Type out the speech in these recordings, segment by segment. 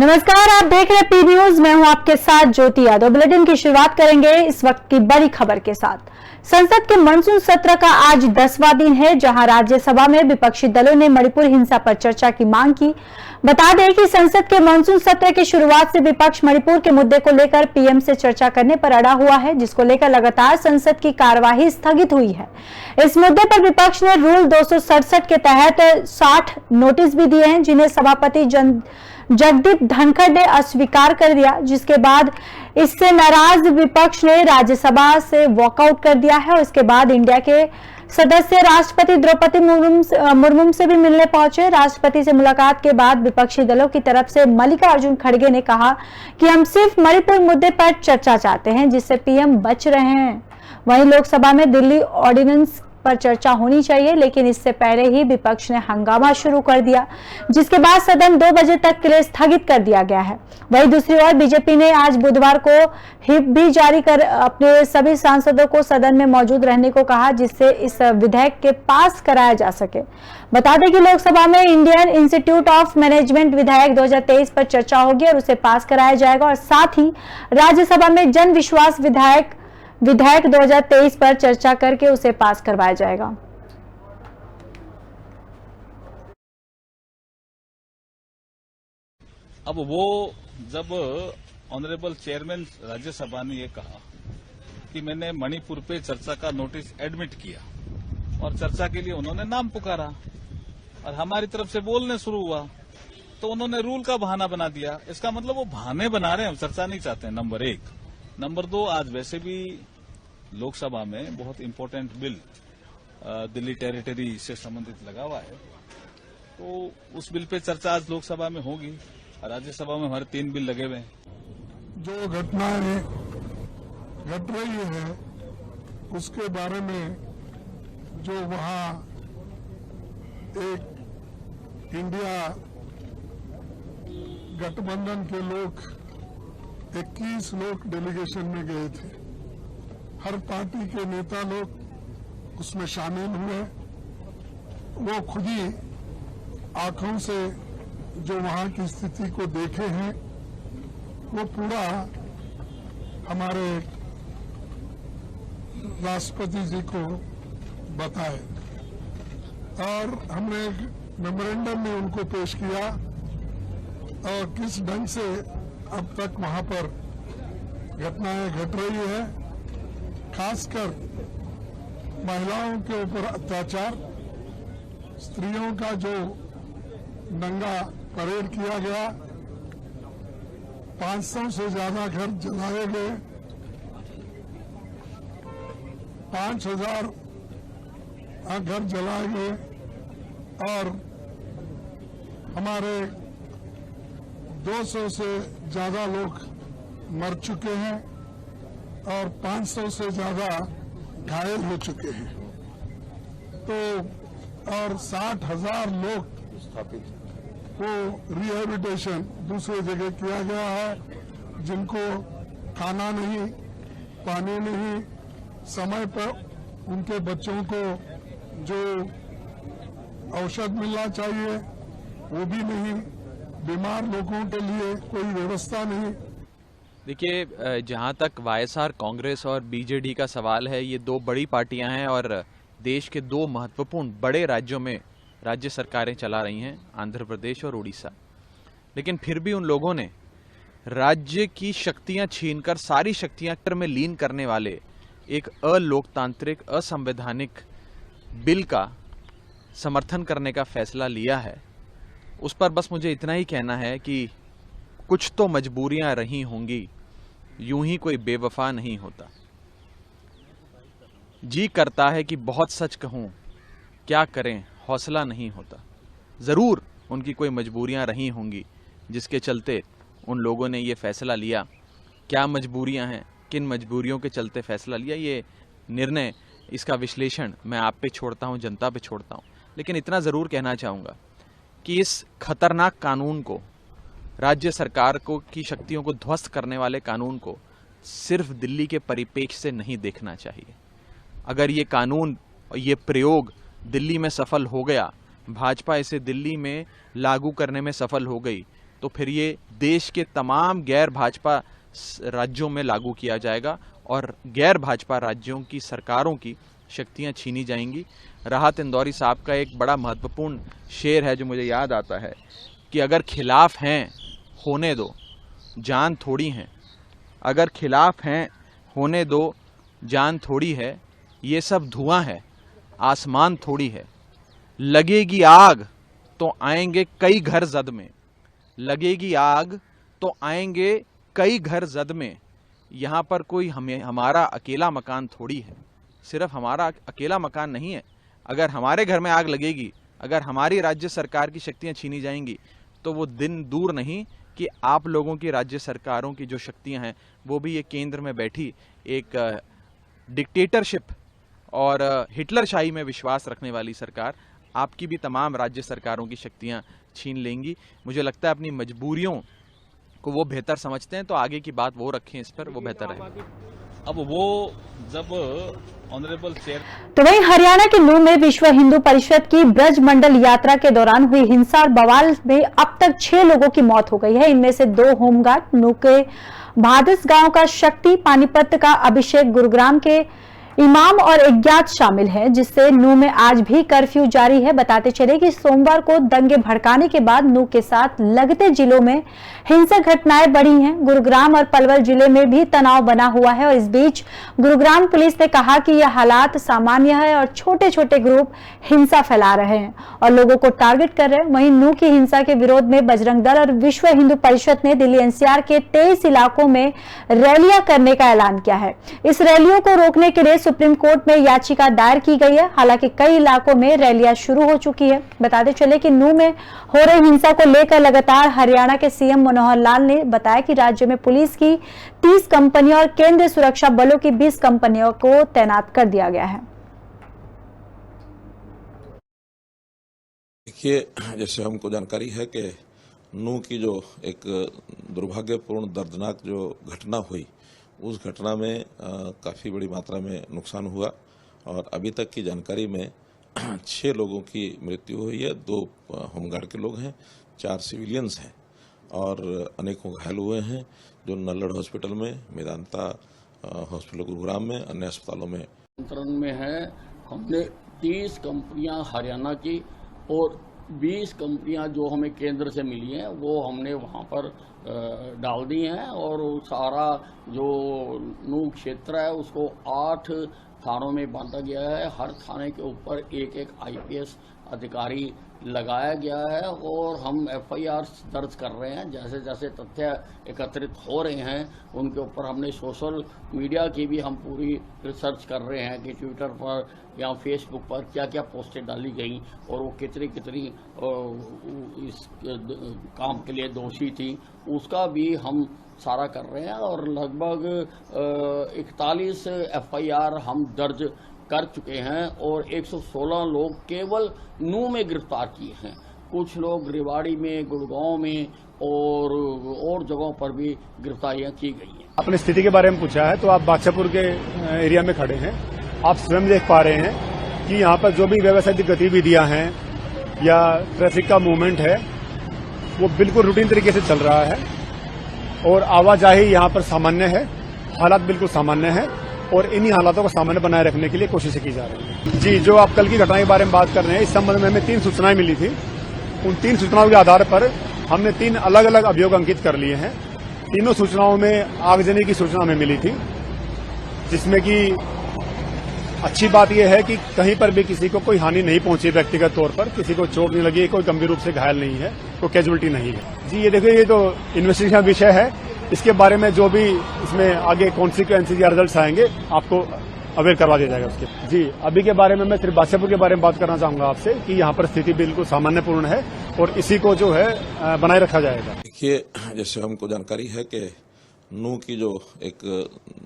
नमस्कार, आप देख रहे पी न्यूज। मैं हूं आपके साथ ज्योति यादव। बुलेटिन की शुरुआत करेंगे इस वक्त की बड़ी खबर के साथ। संसद के मानसून सत्र का आज 10वां दिन है, जहां राज्यसभा में विपक्षी दलों ने मणिपुर हिंसा पर चर्चा की मांग की। बता दें कि संसद के मानसून सत्र की शुरुआट से विपक्ष मणिपुर के मुद्दे को लेकर पीएम से चर्चा करने पर अड़ा हुआ है, जिसको लेकर लगातार संसद की कार्यवाही स्थगित हुई है। इस मुद्दे पर विपक्ष ने रूल 267 के तहत 60 नोटिस भी दिए हैं, जिन्हें सभापति जगदीप धनखड़ ने अस्वीकार कर दिया, जिसके बाद इससे नाराज विपक्ष ने राज्यसभा से वॉकआउट कर दिया है। और इसके बाद इंडिया के सदस्य राष्ट्रपति द्रौपदी मुर्मू से भी मिलने पहुंचे। राष्ट्रपति से मुलाकात के बाद विपक्षी दलों की तरफ से मल्लिकार्जुन खड़गे ने कहा कि हम सिर्फ मणिपुर मुद्दे पर चर्चा चाहते हैं, जिससे पीएम बच रहे हैं। वहीं लोकसभा में दिल्ली ऑर्डिनेंस पर चर्चा होनी चाहिए, लेकिन इससे पहले ही विपक्ष ने हंगामा शुरू कर दिया, जिसके बाद सदन 2 बजे तक के लिए स्थगित कर दिया गया है। वहीं दूसरी ओर बीजेपी ने आज बुधवार को व्हिप भी जारी कर अपने सभी सांसदों को सदन में मौजूद रहने को कहा, जिससे इस विधेयक के पास कराया जा सके। बता दें कि लोकसभा में इंडियन इंस्टीट्यूट ऑफ मैनेजमेंट विधेयक 2023 पर चर्चा होगी और उसे पास कराया जाएगा, और साथ ही राज्यसभा में जन विश्वास विधेयक 2023 पर चर्चा करके उसे पास करवाया जाएगा। अब वो जब ऑनरेबल चेयरमैन राज्यसभा ने ये कहा कि मैंने मणिपुर पे चर्चा का नोटिस एडमिट किया और चर्चा के लिए उन्होंने नाम पुकारा और हमारी तरफ से बोलने शुरू हुआ, तो उन्होंने रूल का बहाना बना दिया। इसका मतलब वो बहाने बना रहे हैं, हम चर्चा नहीं चाहते हैं, नंबर 1। नंबर 2, आज वैसे भी लोकसभा में बहुत इंपॉर्टेंट बिल दिल्ली टेरिटरी से संबंधित लगा हुआ है, तो उस बिल पे चर्चा आज लोकसभा में होगी। राज्यसभा में हमारे 3 बिल लगे हुए हैं। जो घटनाएं घट रही है उसके बारे में जो वहां एक इंडिया गठबंधन के लोग 21 लोग डेलीगेशन में गए थे। हर पार्टी के नेता लोग उसमें शामिल हुए। वो खुद ही आंखों से जो वहां की स्थिति को देखे हैं, वो पूरा हमारे राष्ट्रपति जी को बताए और हमने एक मेमोरेंडम में उनको पेश किया और किस ढंग से अब तक वहां पर घटनाएं घट रही है, खासकर महिलाओं के ऊपर अत्याचार, स्त्रियों का जो नंगा परेड किया गया, 500 से ज्यादा घर जलाए गए, 5000 घर जलाए गए और हमारे 200 से ज्यादा लोग मर चुके हैं और 500 से ज्यादा घायल हो चुके हैं। तो और 60,000 लोग को रिहेबिलिटेशन दूसरी जगह किया गया है, जिनको खाना नहीं, पानी नहीं, समय पर उनके बच्चों को जो औषध मिलना चाहिए वो भी नहीं, बीमार लोगों के लिए कोई व्यवस्था नहीं। देखिए, जहां तक वाईएसआर कांग्रेस और बीजेडी का सवाल है, ये 2 बड़ी पार्टियां हैं और देश के 2 महत्वपूर्ण बड़े राज्यों में राज्य सरकारें चला रही हैं, आंध्र प्रदेश और उड़ीसा। लेकिन फिर भी उन लोगों ने राज्य की शक्तियां छीनकर सारी शक्तियां कर में लीन करने वाले एक अलोकतांत्रिक, असंवैधानिक बिल का समर्थन करने का फैसला लिया है। उस पर बस मुझे इतना ही कहना है कि कुछ तो मजबूरियां रही होंगी, यूं ही कोई बेवफा नहीं होता। जी करता है कि बहुत सच कहूं, क्या करें हौसला नहीं होता। जरूर उनकी कोई मजबूरियां रही होंगी जिसके चलते उन लोगों ने ये फैसला लिया। क्या मजबूरियां हैं, किन मजबूरियों के चलते फैसला लिया, ये निर्णय, इसका विश्लेषण मैं आप पे छोड़ता हूं, जनता पे छोड़ता हूं। लेकिन इतना जरूर कहना चाहूंगा कि इस खतरनाक कानून को, राज्य सरकार को की शक्तियों को ध्वस्त करने वाले कानून को सिर्फ दिल्ली के परिप्रेक्ष्य से नहीं देखना चाहिए। अगर ये कानून और ये प्रयोग दिल्ली में सफल हो गया, भाजपा इसे दिल्ली में लागू करने में सफल हो गई, तो फिर ये देश के तमाम गैर भाजपा राज्यों में लागू किया जाएगा और गैर भाजपा राज्यों की सरकारों की शक्तियां छीनी जाएंगी। राहत इंदौरी साहब का एक बड़ा महत्वपूर्ण शेर है जो मुझे याद आता है कि अगर खिलाफ हैं होने दो, जान थोड़ी है। अगर खिलाफ हैं होने दो, जान थोड़ी है। ये सब धुआं है, आसमान थोड़ी है। लगेगी आग तो आएंगे कई घर जद में। लगेगी आग तो आएंगे कई घर जद में। यहाँ पर कोई हमारा अकेला मकान थोड़ी है। सिर्फ हमारा अकेला मकान नहीं है। अगर हमारे घर में आग लगेगी, अगर हमारी राज्य सरकार की शक्तियां छीनी जाएंगी, तो वो दिन दूर नहीं कि आप लोगों की राज्य सरकारों की जो शक्तियां हैं वो भी ये केंद्र में बैठी एक डिक्टेटरशिप और हिटलरशाही में विश्वास रखने वाली सरकार आपकी भी तमाम राज्य सरकारों की शक्तियां छीन लेंगी। मुझे लगता है अपनी मजबूरियों को वो बेहतर समझते हैं, तो आगे की बात वो रखें इस पर, वो बेहतर है। अब वो जब ऑनरेबल चेयर तो वहीं हरियाणा के नूह में विश्व हिंदू परिषद की ब्रज मंडल यात्रा के दौरान हुई हिंसा और बवाल में अब तक 6 लोगों की मौत हो गई है। इनमें से 2 होमगार्ड, नूह के भादस गांव का शक्ति, पानीपत का अभिषेक, गुरुग्राम के इमाम और अज्ञात शामिल हैं, जिससे नूह में आज भी कर्फ्यू जारी है। बताते चले कि सोमवार को दंगे भड़काने के बाद नूह के साथ लगते जिलों में हिंसक घटनाएं बढ़ी हैं। गुरुग्राम और पलवल जिले में भी तनाव बना हुआ है और इस बीच गुरुग्राम पुलिस ने कहा कि यह हालात सामान्य है और छोटे छोटे ग्रुप हिंसा फैला रहे हैं और लोगों को टारगेट कर रहे हैं। वहीं नूह की हिंसा के विरोध में बजरंग दल और विश्व हिंदू परिषद ने दिल्ली एनसीआर के 23 इलाकों में रैलियां करने का ऐलान किया है। इस रैलियों को रोकने के लिए सुप्रीम कोर्ट में याचिका दायर की गई है। हालांकि कई इलाकों में रैलियां शुरू हो चुकी है। बताते चले कि नूह में हो रही हिंसा को लेकर लगातार हरियाणा के सीएम मनोहर लाल ने बताया कि राज्य में पुलिस की 30 कंपनियों और केंद्रीय सुरक्षा बलों की 20 कंपनियों को तैनात कर दिया गया है। देखिए, जैसे हमको जानकारी है कि नूह की जो एक दुर्भाग्यपूर्ण दर्दनाक जो घटना हुई, उस घटना में काफ़ी बड़ी मात्रा में नुकसान हुआ और अभी तक की जानकारी में 6 लोगों की मृत्यु हुई है। 2 होमगार्ड के लोग हैं, 4 सिविलियंस हैं और अनेकों घायल हुए हैं, जो नल्लड़ हॉस्पिटल में, मेदांता हॉस्पिटल गुरुग्राम में, अन्य अस्पतालों में नियंत्रण में है। हमने 30 कंपनियां हरियाणा की और 20 कंपनियां जो हमें केंद्र से मिली हैं वो हमने वहां पर डाल दी हैं और सारा जो नूह क्षेत्र है उसको 8 थानों में बांटा गया है। हर थाने के ऊपर एक आईपीएस अधिकारी लगाया गया है और हम एफआईआर दर्ज कर रहे हैं। जैसे जैसे तथ्य एकत्रित हो रहे हैं उनके ऊपर हमने सोशल मीडिया की भी हम पूरी रिसर्च कर रहे हैं कि ट्विटर पर या फेसबुक पर क्या क्या पोस्टें डाली गई और वो कितनी इस काम के लिए दोषी थी, उसका भी हम सारा कर रहे हैं और लगभग 41 एफआईआर हम दर्ज कर चुके हैं और 116 लोग केवल नूह में गिरफ्तार किए हैं। कुछ लोग रेवाड़ी में, गुड़गांव में और जगहों पर भी गिरफ्तारियां की गई हैं। अपनी स्थिति के बारे में पूछा है तो आप बादशाहपुर के एरिया में खड़े हैं। आप स्वयं देख पा रहे हैं कि यहाँ पर जो भी व्यावसायिक गतिविधियां हैं या ट्रैफिक का मूवमेंट है वो बिल्कुल रूटीन तरीके से चल रहा है और आवाजाही यहाँ पर सामान्य है। हालात बिल्कुल सामान्य है और इन्हीं हालातों को सामान्य बनाए रखने के लिए कोशिशें की जा रही है। जी, जो आप कल की घटना के बारे में बात कर रहे हैं, इस संबंध में हमें 3 सूचनाएं मिली थी। उन 3 सूचनाओं के आधार पर हमने 3 अलग अलग अभियोग अंकित कर लिए हैं। तीनों सूचनाओं में आगजनी की सूचना हमें मिली थी, जिसमें कि अच्छी बात यह है कि कहीं पर भी किसी को कोई हानि नहीं पहुंची, व्यक्तिगत तौर पर किसी को चोट नहीं लगी, कोई गंभीर रूप से घायल नहीं है, कोई कैजुअलिटी नहीं है। जी, ये देखिए, ये तो इन्वेस्टिगेशन विषय है। इसके बारे में जो भी इसमें आगे कॉन्सिक्वेंसेज या रिजल्ट्स आएंगे आपको अवेयर करवा दिया जाएगा उसके। जी, अभी के बारे में मैं सिर्फ बादशाहपुर के बारे में बात करना चाहूंगा आपसे कि यहाँ पर स्थिति बिल्कुल सामान्यपूर्ण है और इसी को जो है बनाए रखा जाएगा। देखिए, जैसे हमको जानकारी है कि नूह की जो एक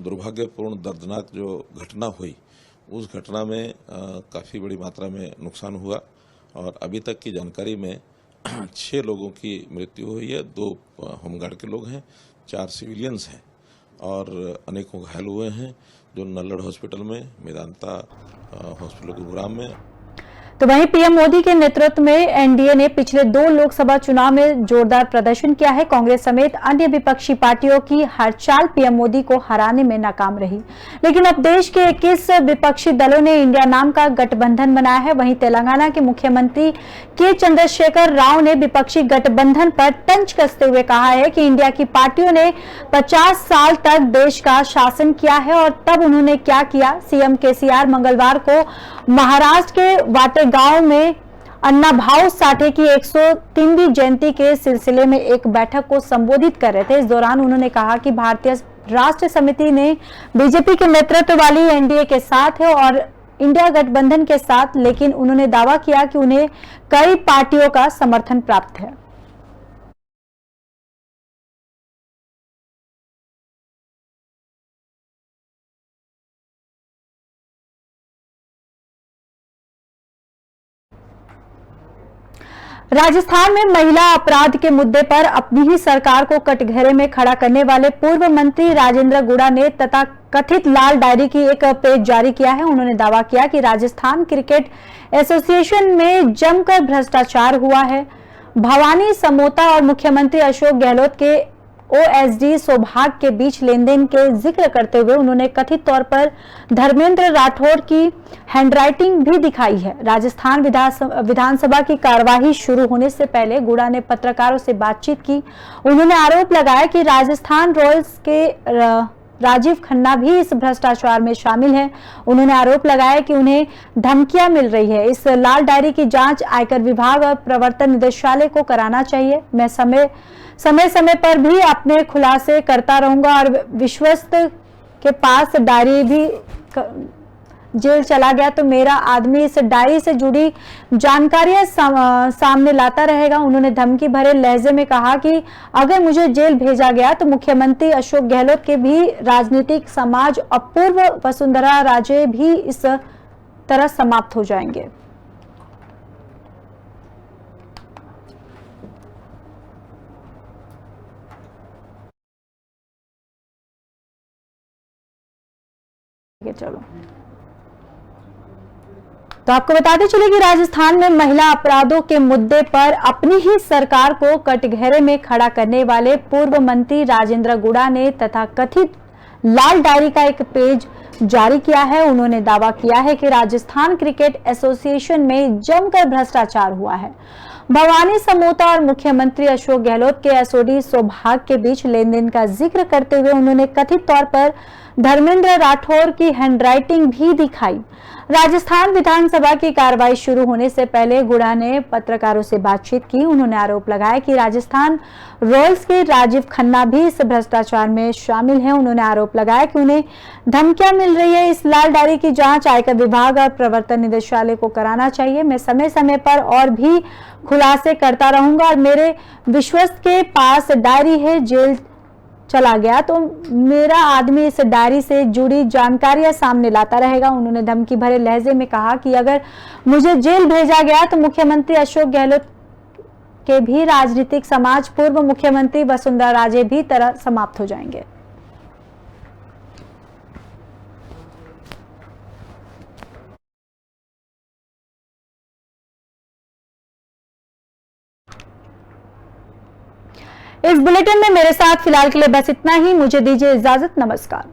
दुर्भाग्यपूर्ण दर्दनाक जो घटना हुई, उस घटना में काफ़ी बड़ी मात्रा में नुकसान हुआ और अभी तक की जानकारी में 6 लोगों की मृत्यु हुई है। 2 होमगार्ड के लोग हैं, 4 सिविलियंस हैं और अनेकों घायल हुए हैं, जो नल्लड़ हॉस्पिटल में, मेदांता हॉस्पिटल गुरुग्राम में। तो वहीं पीएम मोदी के नेतृत्व में एनडीए ने पिछले 2 लोकसभा चुनाव में जोरदार प्रदर्शन किया है। कांग्रेस समेत अन्य विपक्षी पार्टियों की हर चाल पीएम मोदी को हराने में नाकाम रही, लेकिन अब देश के 21 विपक्षी दलों ने इंडिया नाम का गठबंधन बनाया है। वहीं तेलंगाना के मुख्यमंत्री के चंद्रशेखर राव ने विपक्षी गठबंधन पर तंज कसते हुए कहा है कि इंडिया की पार्टियों ने 50 साल तक देश का शासन किया है और तब उन्होंने क्या किया। सीएम केसीआर मंगलवार को महाराष्ट्र के वाटे गांव में अन्ना भाऊ साठे की 103वीं जयंती के सिलसिले में एक बैठक को संबोधित कर रहे थे। इस दौरान उन्होंने कहा कि भारतीय राष्ट्र समिति ने बीजेपी के नेतृत्व वाली एनडीए के साथ है और इंडिया गठबंधन के साथ, लेकिन उन्होंने दावा किया कि उन्हें कई पार्टियों का समर्थन प्राप्त है। राजस्थान में महिला अपराध के मुद्दे पर अपनी ही सरकार को कटघरे में खड़ा करने वाले पूर्व मंत्री राजेंद्र गुड़ा ने तथा कथित लाल डायरी की एक पेज जारी किया है। उन्होंने दावा किया कि राजस्थान क्रिकेट एसोसिएशन में जमकर भ्रष्टाचार हुआ है। भवानी समोता और मुख्यमंत्री अशोक गहलोत के ओएसडी सौभाग्य के बीच लेनदेन के जिक्र करते हुए उन्होंने कथित तौर पर धर्मेंद्र राठौड़ की हैंडराइटिंग भी दिखाई है। राजस्थान विधानसभा की कार्यवाही शुरू होने से पहले गुड़ा ने पत्रकारों से बातचीत की। उन्होंने आरोप लगाया कि राजस्थान रॉयल्स के राजीव खन्ना भी इस भ्रष्टाचार में शामिल हैं। उन्होंने आरोप लगाया कि उन्हें धमकियां मिल रही है। इस लाल डायरी की जांच आयकर विभाग और प्रवर्तन निदेशालय को कराना चाहिए। मैं समय समय पर भी अपने खुलासे करता रहूंगा और विश्वस्त के पास डायरी भी जेल चला गया तो मेरा आदमी इस डायरी से जुड़ी जानकारियां सामने लाता रहेगा। उन्होंने धमकी भरे लहजे में कहा कि अगर मुझे जेल भेजा गया तो मुख्यमंत्री अशोक गहलोत के भी राजनीतिक समाज और पूर्व वसुंधरा राजे भी इस तरह समाप्त हो जाएंगे। चलो, तो आपको बताते चले कि राजस्थान में महिला अपराधों के मुद्दे पर अपनी ही सरकार को कटघरे में खड़ा करने वाले पूर्व मंत्री राजेंद्र गुड़ा ने तथा कथित लाल डायरी का एक पेज जारी किया है। उन्होंने दावा किया है कि राजस्थान क्रिकेट एसोसिएशन में जमकर भ्रष्टाचार हुआ है। भवानी समोता और मुख्यमंत्री अशोक गहलोत के एसओडी सौभाग्य के बीच लेनदेन का जिक्र करते हुए उन्होंने कथित तौर पर धर्मेंद्र राठौड़ की हैंडराइटिंग भी दिखाई। राजस्थान विधानसभा की कार्रवाई शुरू होने से पहले गुड़ा ने पत्रकारों से बातचीत की। उन्होंने आरोप लगाया कि राजस्थान रॉयल्स के राजीव खन्ना भी इस भ्रष्टाचार में शामिल हैं। उन्होंने आरोप लगाया कि उन्हें धमकियां मिल रही है। इस लाल डायरी की जांच आयकर विभाग और प्रवर्तन निदेशालय को कराना चाहिए। मैं समय समय पर और भी खुलासे करता रहूंगा और मेरे विश्वस्त के पास डायरी है, जेल चला गया तो मेरा आदमी इस डायरी से जुड़ी जानकारियां सामने लाता रहेगा। उन्होंने धमकी भरे लहजे में कहा कि अगर मुझे जेल भेजा गया तो मुख्यमंत्री अशोक गहलोत के भी राजनीतिक समाज, पूर्व मुख्यमंत्री वसुंधरा राजे भी तरह समाप्त हो जाएंगे। इस बुलेटिन में मेरे साथ फिलहाल के लिए बस इतना ही। मुझे दीजिए इजाजत। नमस्कार।